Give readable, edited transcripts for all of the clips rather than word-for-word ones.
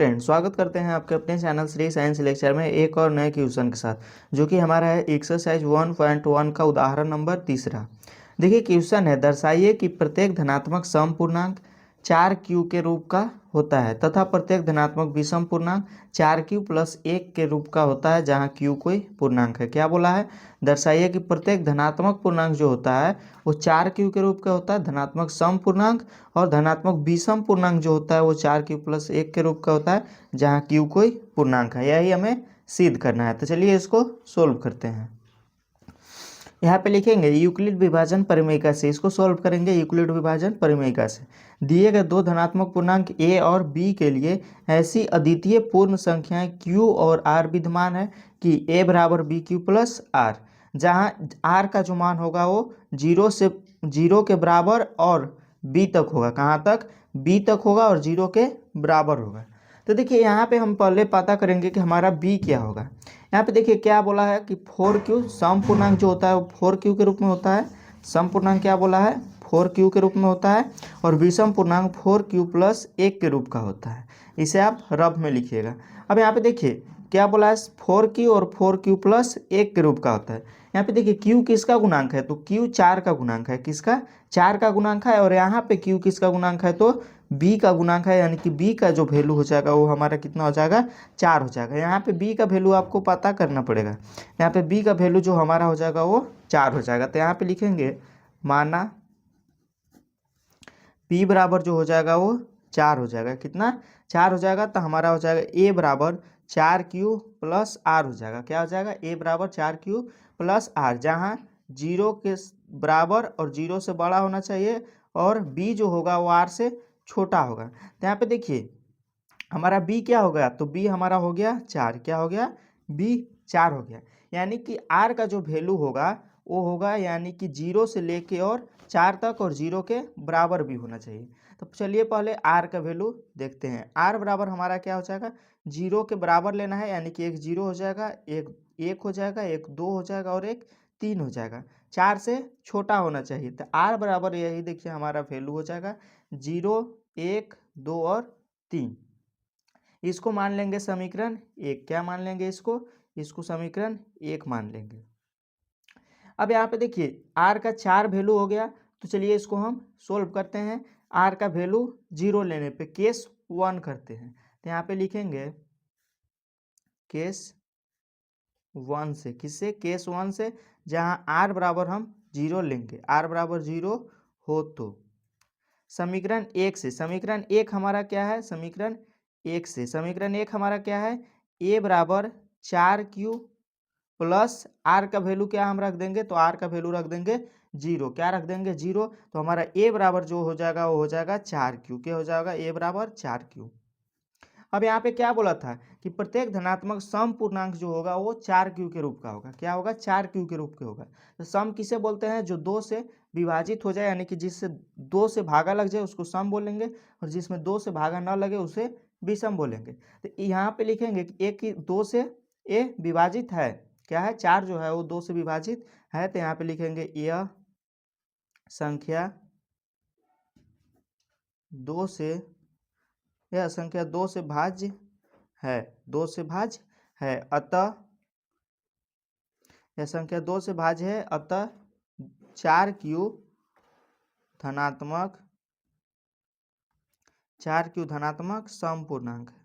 Friend स्वागत करते हैं आपके अपने चैनल श्री साइंस लेक्चर में एक और नए क्वेश्चन के साथ जो कि हमारा है एक्सरसाइज 1.1 का उदाहरण नंबर 3। देखिए क्वेश्चन है, दर्शाइए कि प्रत्येक धनात्मक सम पूर्णांक 4q के रूप का होता है तथा प्रत्येक धनात्मक विषम पूर्णांक 4q प्लस 1 के रूप का होता है जहाँ q कोई पूर्णांक है। क्या बोला है? दर्शाइए कि प्रत्येक धनात्मक पूर्णांक जो होता है वो 4q के रूप का होता है, धनात्मक सम पूर्णांक, और धनात्मक विषम पूर्णांक जो होता है वो 4q प्लस 1 के रूप का होता है जहाँ q कोई पूर्णांक है। यही हमें सिद्ध करना है। तो चलिए इसको सोल्व करते हैं। यहाँ पे लिखेंगे यूक्लिड विभाजन परिमेयिका से, इसको सोल्व करेंगे यूक्लिड विभाजन परिमेयिका से। दिए गए दो धनात्मक पूर्णांक a और b के लिए ऐसी अद्वितीय पूर्ण संख्याएं q और r विद्यमान है कि a बराबर बी क्यू प्लस आर, जहाँ r का जो मान होगा वो 0 के बराबर और b तक होगा। कहाँ तक? b तक होगा और 0 के बराबर होगा। तो देखिए यहाँ पे हम पहले पता करेंगे कि हमारा b क्या होगा। यहाँ पे देखिए क्या बोला है कि 4q सम पूर्णांक जो होता है वो 4q के रूप में होता है। सम पूर्णांक क्या बोला है? 4q के रूप में होता है। और विषम पूर्णांक 4q प्लस 1 के रूप का होता है। इसे आप रफ में लिखिएगा। अब यहाँ पे देखिए क्या बोला है, 4q और 4q प्लस 1 के रूप का होता है। यहाँ पे देखिए q किसका गुणांक है? तो q 4 का गुणांक है। किसका? 4 का गुणांक है। और यहाँ पे q किसका गुणांक है? तो b का गुणांक है, यानी कि b का जो वैल्यू हो जाएगा वो हमारा कितना हो जाएगा? 4 हो जाएगा। यहाँ पे b का वैल्यू आपको पता करना पड़ेगा। यहाँ पे b का वैल्यू जो हमारा हो जाएगा वो 4 हो जाएगा। तो यहाँ पे लिखेंगे माना p बराबर जो हो जाएगा वो 4 हो जाएगा। कितना? 4 हो जाएगा। तो हमारा हो जाएगा a बराबर 4q प्लस आर हो जाएगा। क्या हो जाएगा? a बराबर 4q प्लस आर, जहाँ 0 के बराबर और 0 से बड़ा होना चाहिए और b जो होगा वो r से छोटा होगा। तो यहाँ पे देखिए हमारा b क्या हो गया? तो b हमारा हो गया 4। क्या हो गया? b 4 हो गया। यानी कि r का जो वैल्यू होगा वो होगा यानी कि 0 से लेके और 4 तक और 0 के बराबर भी होना चाहिए। तो चलिए पहले r का वैल्यू देखते हैं। r बराबर हमारा क्या हो जाएगा? 0 के बराबर लेना है, यानी कि एक 0 हो जाएगा, एक 1 हो जाएगा, एक 2 हो जाएगा और एक 3 हो जाएगा। 4 से छोटा होना चाहिए। तो r बराबर यही देखिए हमारा वैल्यू हो जाएगा 0, 1, 2 और 3। इसको मान लेंगे समीकरण 1। क्या मान लेंगे इसको? इसको समीकरण 1 मान लेंगे। अब यहाँ पे देखिए r का 4 वैल्यू हो गया। तो चलिए इसको हम सोल्व करते हैं। r का वैल्यू 0 लेने पे केस 1 करते हैं। तो यहाँ पे लिखेंगे केस 1 से। किससे? केस 1 से, जहाँ r बराबर हम 0 लेंगे। r बराबर 0 हो तो समीकरण 1 से, समीकरण 1 हमारा क्या है? समीकरण 1 से, समीकरण 1 हमारा क्या है? a बराबर 4q प्लस आर का वैल्यू क्या हम रख देंगे? तो आर का वैल्यू रख देंगे 0। क्या रख देंगे? 0। तो हमारा a बराबर जो हो जाएगा वो हो जाएगा 4q। क्या हो जाएगा? a बराबर 4q। अब यहाँ पे क्या बोला था कि प्रत्येक धनात्मक सम पूर्णांक जो होगा वो 4q के रूप का होगा। क्या होगा? 4q के रूप के होगा। तो सम किसे बोलते हैं? जो 2 से विभाजित हो जाए, यानी कि जिससे 2 से भागा लग जाए उसको सम बोलेंगे, और जिसमें 2 से भागा ना लगे उसे विषम बोलेंगे। तो यहाँ पे लिखेंगे कि एक ही 2 से ए विभाजित है। क्या है? 4 जो है वो 2 से विभाजित है। तो यहाँ पे लिखेंगे यह संख्या 2 से, यह संख्या 2 से भाज्य है, 2 से भाज्य है, अतः यह संख्या 2 से भाज्य है, अतः 4q धनात्मक 4q धनात्मक सम पूर्णांक है।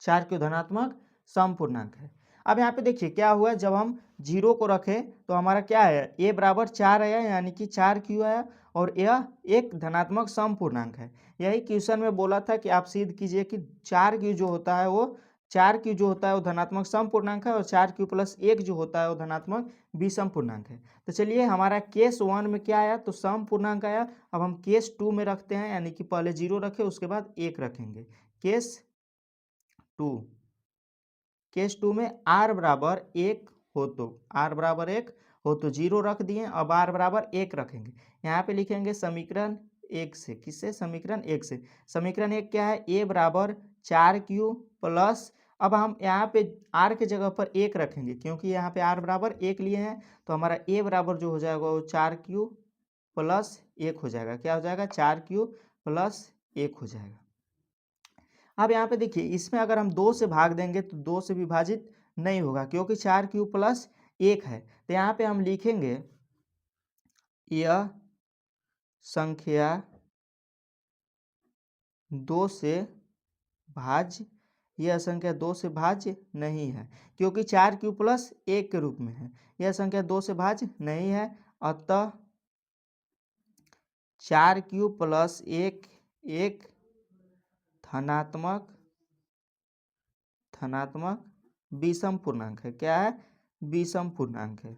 4q धनात्मक सम पूर्णांक है। अब यहाँ पे देखिए क्या हुआ, जब हम 0 को रखे तो हमारा क्या है? a बराबर 4 आया, यानी कि 4q आया, और यह एक धनात्मक सम पूर्णांक है। यही क्वेश्चन में बोला था कि आप सिद्ध कीजिए कि 4q जो होता है वो 4q जो होता है वो धनात्मक सम पूर्णांक है, और 4q प्लस 1 जो होता है वो धनात्मक विषम पूर्णांक है। तो चलिए हमारा केस 1 में क्या आया? तो सम पूर्णांक आया। अब हम केस 2 में रखते हैं, यानी कि पहले 0 रखे उसके बाद 1 रखेंगे। केस 2, केस 2 में r बराबर 1 हो तो, r बराबर 1 हो तो 0 रख दिए। अब r बराबर 1 रखेंगे। यहाँ पे लिखेंगे समीकरण 1 से। किससे? समीकरण 1 से। समीकरण 1 क्या है? a बराबर 4q प्लस, अब हम यहाँ पे r के जगह पर 1 रखेंगे क्योंकि यहाँ पे r बराबर 1 लिए हैं। तो हमारा a बराबर जो हो जाएगा वो 4q प्लस 1 हो जाएगा। क्या हो जाएगा? 4 क्यू प्लस 1 हो जाएगा। अब यहाँ पे देखिए, इसमें अगर हम 2 से भाग देंगे तो 2 से विभाजित नहीं होगा, क्योंकि 4 क्यू प्लस 1 है। तो यहाँ पे हम लिखेंगे यह संख्या 2 से भाज्य, यह संख्या 2 से भाज्य नहीं है, क्योंकि 4 क्यू प्लस 1 के रूप में है। यह संख्या 2 से भाज्य नहीं है, अतः 4 क्यू प्लस 1 एक धनात्मक विषम पूर्णांक है। क्या है? विषम पूर्णांक है।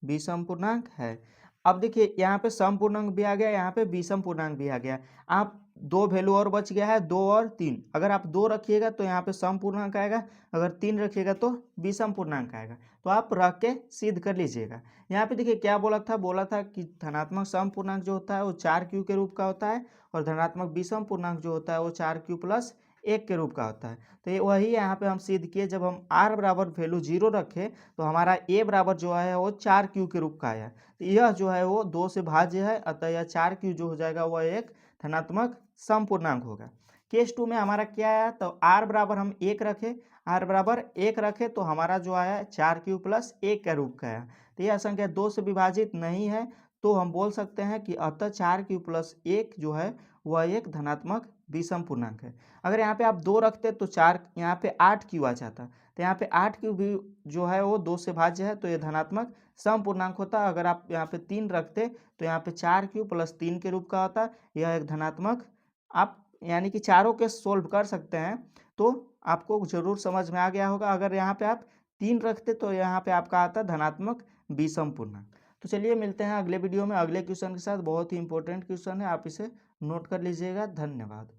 विषम पूर्णांक है। अब देखिए, यहाँ पे सम पूर्णांक भी आ गया, यहाँ पे विषम पूर्णांक भी आ गया। आप 2 वैल्यू और बच गया है, 2 और 3। अगर आप 2 रखिएगा तो यहाँ पे सम पूर्णांक आएगा, अगर 3 रखिएगा तो विषम पूर्णांक आएगा। तो आप रख के सिद्ध कर लीजिएगा। यहाँ पे देखिए क्या बोला था कि धनात्मक सम पूर्णांक जो होता है वो 4 क्यू के रूप का होता है, और धनात्मक विषम पूर्णांक जो होता है वो 4 क्यू प्लस 1 के रूप का होता है। तो ये वही यहाँ पे हम सिद्ध किए। जब हम r बराबर वैल्यू 0 रखे तो हमारा a बराबर जो है वो 4 क्यू के रूप का आया। तो यह जो है वो 2 से भाज्य है, अतः यह 4 क्यू जो हो जाएगा वह एक धनात्मक सम पूर्णांक होगा। केस 2 में हमारा क्या आया? तो r बराबर हम 1 रखे, r बराबर 1 रखे तो हमारा जो आया 4 क्यू प्लस 1 का रूप का आया। तो यह संख्या 2 से विभाजित नहीं है, तो हम बोल सकते हैं कि अतः 4 क्यू प्लस 1 जो है वह एक धनात्मक विषम पूर्णांक है। अगर यहाँ पे आप 2 रखते तो 4, यहाँ पे 8 क्यू आ जाता। तो यहाँ पे 8 क्यू भी जो है वो 2 से भाज्य है, तो ये धनात्मक सम पूर्णांक होता। अगर आप यहाँ पे 3 रखते तो यहाँ पे 4 क्यू प्लस 3 के रूप का होता। यह एक धनात्मक, आप यानी कि चारों के सोल्व कर सकते हैं, तो आपको जरूर समझ में आ गया होगा। अगर यहाँ पे आप 3 रखते तो यहाँ पे आपका आता धनात्मक विषम पूर्णांक। तो चलिए मिलते हैं अगले वीडियो में अगले क्वेश्चन के साथ। बहुत ही इंपॉर्टेंट क्वेश्चन है, आप इसे नोट कर लीजिएगा। धन्यवाद।